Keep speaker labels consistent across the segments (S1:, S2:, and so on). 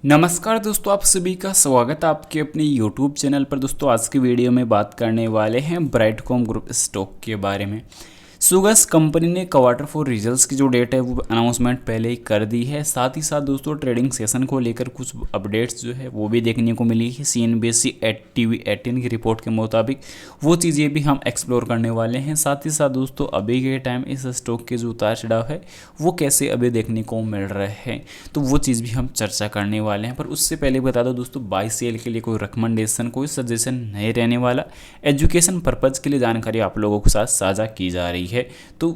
S1: नमस्कार दोस्तों, आप सभी का स्वागत है आपके अपने YouTube चैनल पर। दोस्तों आज की वीडियो में बात करने वाले हैं ब्राइटकॉम ग्रुप स्टॉक के बारे में। सुगस कंपनी ने क्वार्टर 4 रिजल्ट्स की जो डेट है वो अनाउंसमेंट पहले ही कर दी है। साथ ही साथ दोस्तों ट्रेडिंग सेशन को लेकर कुछ अपडेट्स जो है वो भी देखने को मिली है। CNBC TV 18 की रिपोर्ट के मुताबिक वो चीज़ें भी हम एक्सप्लोर करने वाले हैं। साथ ही साथ दोस्तों अभी के टाइम इस स्टॉक के जो उतार चढ़ाव है वो कैसे अभी देखने को मिल रहे हैं, तो वो चीज़ भी हम चर्चा करने वाले हैं। पर उससे पहले बता दो दोस्तों, बाय सेल के लिए कोई रिकमेंडेशन, कोई सजेशन नहीं रहने वाला। एजुकेशन पर्पज़ के लिए जानकारी आप लोगों के साथ साझा की जा रही है। तो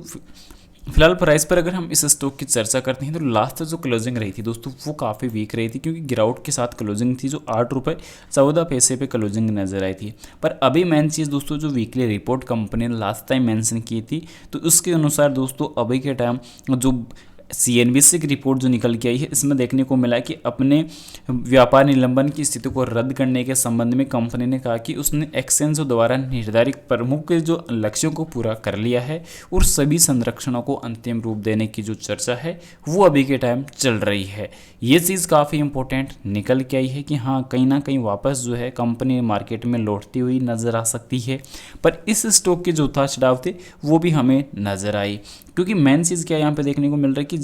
S1: फिलहाल प्राइस पर अगर हम इस स्टॉक की चर्चा करते हैं तो लास्ट जो क्लोजिंग रही थी दोस्तों वो काफ़ी वीक रही थी, क्योंकि गिरावट के साथ क्लोजिंग थी जो 8 रुपये 14 पैसे पे क्लोजिंग नजर आई थी। पर अभी मेन चीज़ दोस्तों जो वीकली रिपोर्ट कंपनी ने लास्ट टाइम मेंशन की थी, तो उसके अनुसार दोस्तों अभी के टाइम जो CNBC की रिपोर्ट जो निकल के आई है इसमें देखने को मिला कि अपने व्यापार निलंबन की स्थिति को रद्द करने के संबंध में कंपनी ने कहा कि उसने एक्सचेंज द्वारा निर्धारित प्रमुख जो लक्ष्यों को पूरा कर लिया है और सभी संरक्षणों को अंतिम रूप देने की जो चर्चा है वो अभी के टाइम चल रही है। ये चीज़ काफ़ी इंपॉर्टेंट निकल के आई है कि हाँ कहीं ना कहीं वापस जो है कंपनी मार्केट में लौटती हुई नज़र आ सकती है। पर इस स्टॉक के जो उतार चढ़ाव थे वो भी हमें नज़र आई, क्योंकि मेन चीज़ क्या यहाँ पे देखने को मिल रहा है कि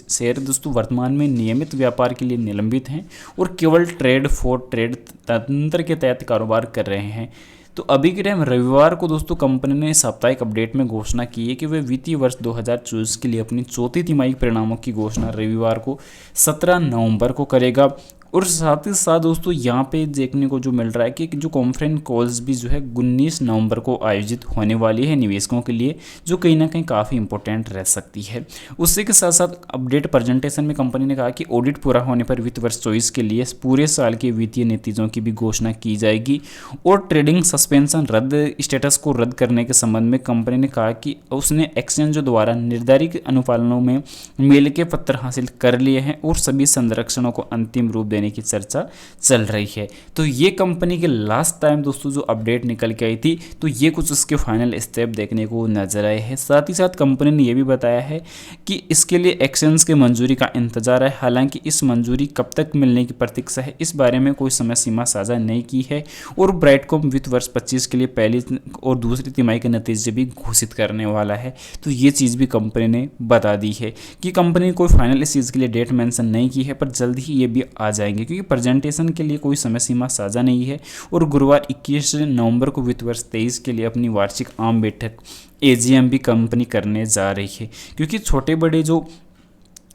S1: शेयर दोस्तों वर्तमान में नियमित व्यापार के लिए निलंबित हैं और केवल ट्रेड फॉर ट्रेड तंत्र के तहत कारोबार कर रहे हैं। तो अभी के टाइम रविवार को दोस्तों कंपनी ने साप्ताहिक अपडेट में घोषणा की है कि वे वित्तीय वर्ष 2024 के लिए अपनी चौथी तिमाही परिणामों की घोषणा रविवार को 17 नवंबर को करेगा। और साथ ही साथ दोस्तों यहाँ पे देखने को जो मिल रहा है कि जो कॉन्फ्रेंस कॉल्स भी जो है 19 नवंबर को आयोजित होने वाली है निवेशकों के लिए, जो कहीं ना कहीं काफ़ी इंपॉर्टेंट रह सकती है। उससे के साथ साथ अपडेट प्रेजेंटेशन में कंपनी ने कहा कि ऑडिट पूरा होने पर वित्त वर्ष 24 के लिए पूरे साल के वित्तीय नतीजों की भी घोषणा की जाएगी। और ट्रेडिंग सस्पेंशन रद्द स्टेटस को रद्द करने के संबंध में कंपनी ने कहा कि उसने एक्सचेंज द्वारा निर्धारित अनुपालनों में मेल के पत्र हासिल कर लिए हैं और सभी संरक्षणों को अंतिम रूप देने की चर्चा चल रही है। तो ये कंपनी के लास्ट टाइम दोस्तों जो अपडेट निकल के आई थी, तो ये कुछ उसके फाइनल स्टेप देखने को नजर आए हैं। साथ ही साथ कंपनी ने यह भी बताया है कि इसके लिए एक्सचेंज के मंजूरी का इंतजार है। हालांकि इस मंजूरी कब तक मिलने की प्रतीक्षा है इस बारे में कोई समय सीमा साझा नहीं की है। और ब्राइटकॉम वित्त वर्ष 25 के लिए पहली और दूसरी तिमाही के नतीजे भी घोषित करने वाला है। तो ये चीज़ भी कंपनी ने बता दी है कि कंपनी ने कोई फाइनल इस चीज़ के लिए डेट मेंशन नहीं की है, पर जल्द ही ये भी आ जाएंगे, क्योंकि प्रेजेंटेशन के लिए कोई समय सीमा साझा नहीं है। और गुरुवार 21 नवंबर को वित्त वर्ष 23 के लिए अपनी वार्षिक आम बैठक AGM भी कंपनी करने जा रही है, क्योंकि छोटे बड़े जो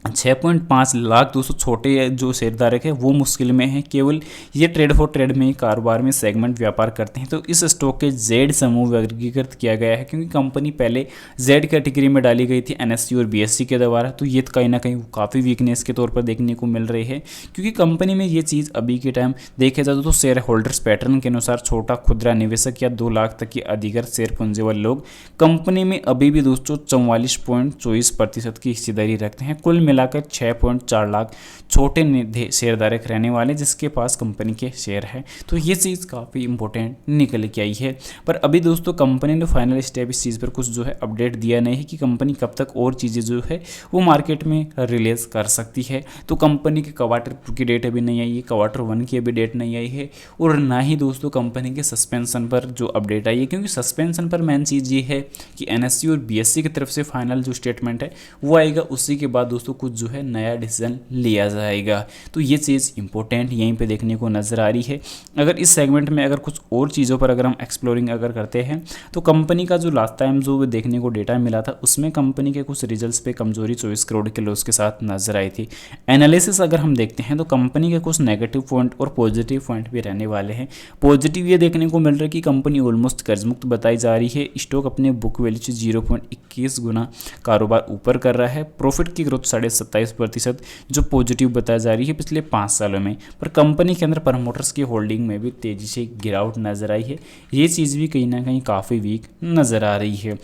S1: 6.5 लाख दोस्तों छोटे जो शेयरधारक है वो मुश्किल में है। केवल ये ट्रेड फॉर ट्रेड में ही कारोबार में सेगमेंट व्यापार करते हैं। तो इस स्टॉक के जेड समूह वर्गीकृत किया गया है, क्योंकि कंपनी पहले जेड कैटेगरी में डाली गई थी NSE और BSE के द्वारा। तो ये कहीं ना कहीं काफ़ी वीकनेस के तौर पर देखने को मिल रही है, क्योंकि कंपनी में ये चीज़ अभी के टाइम देखे जाए तो शेयर होल्डर्स पैटर्न के अनुसार छोटा खुदरा निवेशक या 2 लाख तक की अधिकृत शेयर पूंजी वाले लोग कंपनी में अभी भी दोस्तों 44.24% की हिस्सेदारी रखते हैं। कुल मिलाकर 6.4 लाख छोटे शेयरधारक रहने वाले जिसके पास कंपनी के शेयर है। तो ये चीज़ काफ़ी इंपॉर्टेंट निकल के आई है। पर अभी दोस्तों कंपनी ने फाइनल स्टेप इस चीज़ पर कुछ जो है अपडेट दिया नहीं है कि कंपनी कब तक और चीज़ें जो है वो मार्केट में रिलीज कर सकती है। तो कंपनी के क्वार्टर 2 की डेट अभी नहीं आई है, क्वार्टर 1 की अभी डेट नहीं आई है, और ना ही दोस्तों कंपनी के सस्पेंशन पर जो अपडेट आई है, क्योंकि सस्पेंशन पर मेन चीज़ ये है कि NSE और BSE की तरफ से फाइनल जो स्टेटमेंट है वो आएगा। उसी के बाद दोस्तों कुछ जो है नया डिसीजन लिया जाएगा। तो ये चीज़ इंपॉर्टेंट यहीं पे देखने को नज़र आ रही है। अगर इस सेगमेंट में अगर कुछ और चीज़ों पर अगर हम एक्सप्लोरिंग अगर करते हैं, तो कंपनी का जो लास्ट टाइम जो देखने को डेटा मिला था उसमें कंपनी के कुछ रिजल्ट्स पे कमजोरी 24 करोड़ के लॉस के साथ नजर आई थी। एनालिसिस अगर हम देखते हैं तो कंपनी के कुछ नेगेटिव पॉइंट और पॉजिटिव पॉइंट भी रहने वाले हैं। पॉजिटिव ये देखने को मिल रहा है कि कंपनी ऑलमोस्ट कर्जमुक्त बताई जा रही है। स्टॉक अपने बुक वैल्यू से 0.21 गुना कारोबार ऊपर कर रहा है। प्रॉफिट की ग्रोथ 27% जो पॉजिटिव बताई जा रही है पिछले 5 सालों में। पर कंपनी के अंदर प्रमोटर्स की होल्डिंग में भी तेजी से गिरावट नजर आई है। ये चीज़ भी कहीं ना कहीं काफ़ी वीक नज़र आ रही है।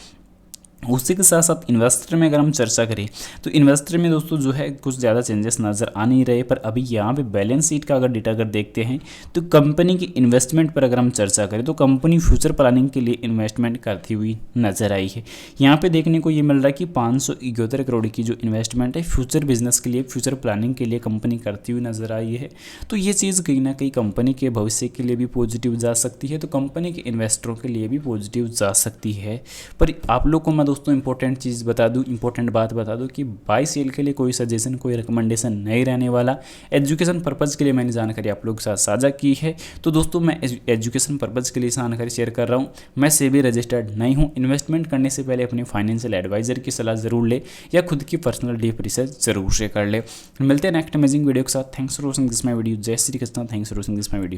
S1: उसी के साथ साथ इन्वेस्टर में अगर हम चर्चा करें तो इन्वेस्टर में दोस्तों जो है कुछ ज़्यादा चेंजेस नज़र आ नहीं रहे, पर अभी यहाँ पे बैलेंस शीट का अगर डेटा अगर देखते हैं तो कंपनी की इन्वेस्टमेंट पर अगर हम चर्चा करें तो कंपनी फ्यूचर प्लानिंग के लिए इन्वेस्टमेंट करती हुई नजर आई है। यहाँ पे देखने को ये मिल रहा है कि 571 करोड़ की जो इन्वेस्टमेंट है फ्यूचर बिजनेस के लिए, फ्यूचर प्लानिंग के लिए कंपनी करती हुई नजर आई है। तो ये चीज़ कहीं ना कहीं कंपनी के भविष्य के लिए भी पॉजिटिव जा सकती है, तो कंपनी के इन्वेस्टरों के लिए भी पॉजिटिव जा सकती है। पर आप लोग को मैं दोस्तों इंपॉर्टेंट चीज़ बता दूं, इंपॉर्टेंट बात बता दूं कि बाय सेल के लिए कोई सजेशन, कोई रिकमेंडेशन नहीं रहने वाला। एजुकेशन पर्पज़ के लिए मैंने जानकारी आप लोगों के साथ साझा की है। तो दोस्तों मैं एजुकेशन पर्पज़ के लिए जानकारी शेयर कर रहा हूँ। मैं सेबी रजिस्टर्ड नहीं हूँ। इन्वेस्टमेंट करने से पहले अपने फाइनेंशियल एडवाइजर की सलाह ज़रूर ले या खुद की पर्सनल डीप रिसर्च जरूर से कर ले। मिलते हैं नेक्स्ट अमेजिंग वीडियो के साथ। Thanks for watching this my video. जय Shri Krishna. Thanks for watching this my video.